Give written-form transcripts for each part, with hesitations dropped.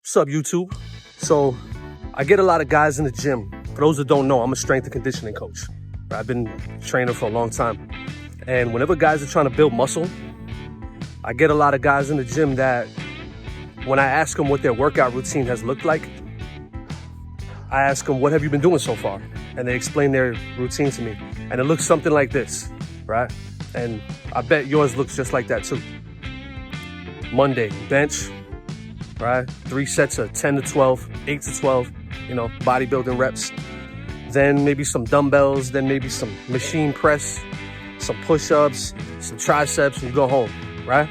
What's up, YouTube? So I get a lot of guys in the gym. For those that don't know, I'm a strength and conditioning coach. I've been training for a long time. And whenever guys are trying to build muscle, I get a lot of guys in the gym that when I ask them what their workout routine has looked like, I ask them, what have you been doing so far? And they explain their routine to me. And it looks something like this, right? And I bet yours looks just like that too. Monday, bench, right? 3 sets of 10 to 12, 8 to 12, bodybuilding reps. Then maybe some dumbbells, then maybe some machine press, some push-ups, some triceps, and you go home, right?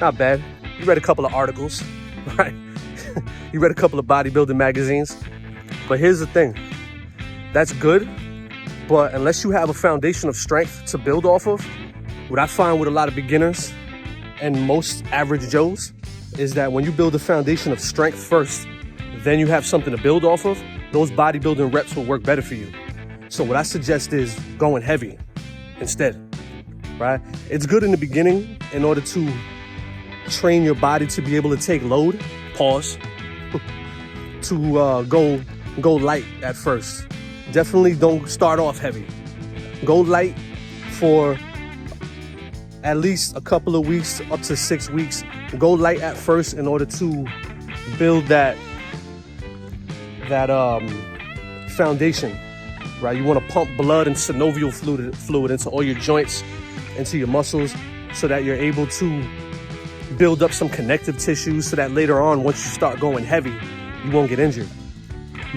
Not bad. You read a couple of articles, right? You read a couple of bodybuilding magazines. But here's the thing. That's good, but unless you have a foundation of strength to build off of, what I find with a lot of beginners and most average Joes is that when you build a foundation of strength first, then you have something to build off of, those bodybuilding reps will work better for you. So what I suggest is going heavy instead, right? It's good in the beginning in order to train your body to be able to take load, pause, to go light at first. Definitely don't start off heavy. Go light for at least a couple of weeks, up to 6 weeks. Go light at first in order to build that foundation, right? You want to pump blood and synovial fluid into all your joints, into your muscles, so that you're able to build up some connective tissue so that later on, once you start going heavy, you won't get injured.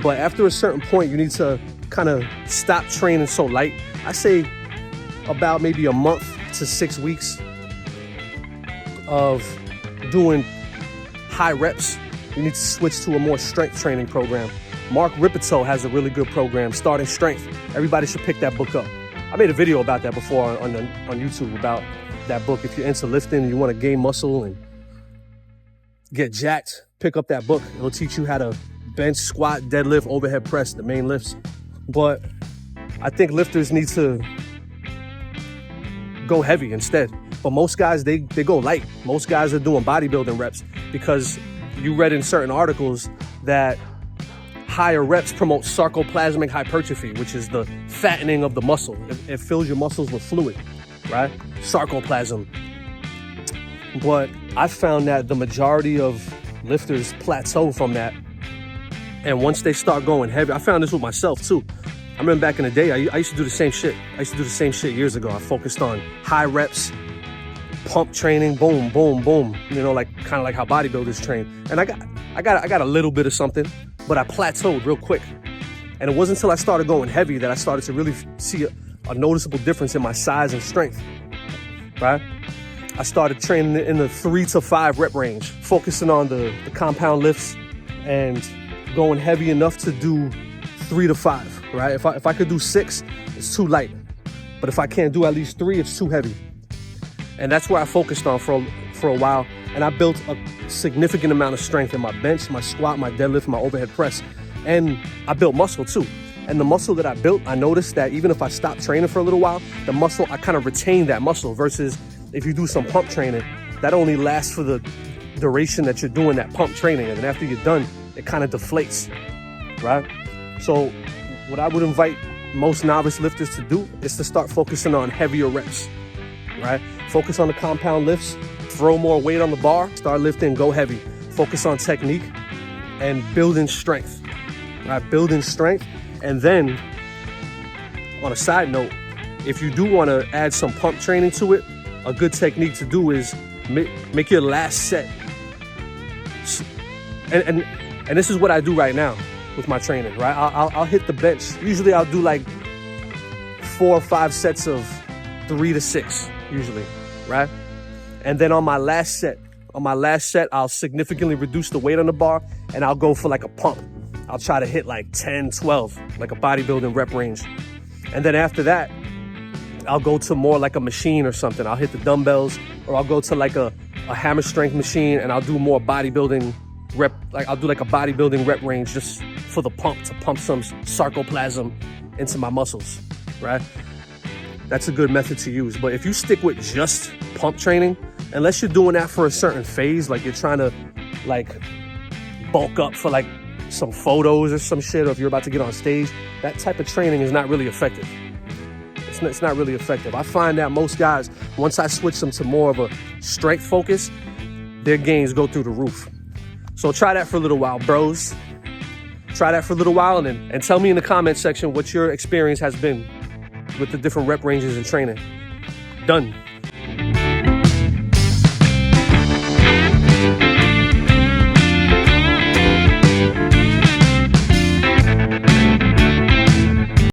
But after a certain point, you need to kind of stop training so light. I say about maybe a month to 6 weeks of doing high reps. You need to switch to a more strength training program. Mark Ripito has a really good program, Starting Strength. Everybody should pick that book up. I made a video about that before on YouTube about that book. If you're into lifting and you want to gain muscle and get jacked, pick up that book. It'll teach you how to bench, squat, deadlift, overhead press, the main lifts. But I think lifters need to go heavy instead. But most guys, they go light. Most guys are doing bodybuilding reps because you read in certain articles that higher reps promote sarcoplasmic hypertrophy, which is the fattening of the muscle. It fills your muscles with fluid, right? Sarcoplasm. But I found that the majority of lifters plateau from that. And once they start going heavy, I found this with myself too. I remember back in the day, I used to do the same shit. I used to do the same shit years ago. I focused on high reps, pump training, boom, boom, boom. Kind of like how bodybuilders train. And I got a little bit of something, but I plateaued real quick. And it wasn't until I started going heavy that I started to really see a noticeable difference in my size and strength, right? I started training in the 3 to 5 rep range, focusing on the compound lifts and going heavy enough to do 3 to 5, right? If I could do 6, it's too light. But if I can't do at least 3, it's too heavy. And that's where I focused on for a while. And I built a significant amount of strength in my bench, my squat, my deadlift, my overhead press. And I built muscle too. And the muscle that I built, I noticed that even if I stopped training for a little while, the muscle, I kind of retained that muscle versus if you do some pump training, that only lasts for the duration that you're doing that pump training. And then after you're done, it kind of deflates, right? So what I would invite most novice lifters to do is to start focusing on heavier reps, right? Focus on the compound lifts, throw more weight on the bar, start lifting, go heavy. Focus on technique and building strength, right? Building strength. And then on a side note, if you do want to add some pump training to it, a good technique to do is make your last set. And this is what I do right now with my training, right? I'll hit the bench. Usually I'll do like 4 or 5 sets of 3 to 6, usually, right? And then on my last set, I'll significantly reduce the weight on the bar and I'll go for like a pump. I'll try to hit like 10, 12, like a bodybuilding rep range. And then after that, I'll go to more like a machine or something. I'll hit the dumbbells or I'll go to like a hammer strength machine and I'll do more bodybuilding rep. Like I'll do like a bodybuilding rep range just for the pump, to pump some sarcoplasm into my muscles, right? That's a good method to use. But if you stick with just pump training, unless you're doing that for a certain phase, like you're trying to like bulk up for like some photos or some shit, or if you're about to get on stage, that type of training is not really effective. It's not really effective. I find that most guys, once I switch them to more of a strength focus, their gains go through the roof. So try that for a little while, bros. Try that for a little while, and tell me in the comment section what your experience has been with the different rep ranges and training. Done.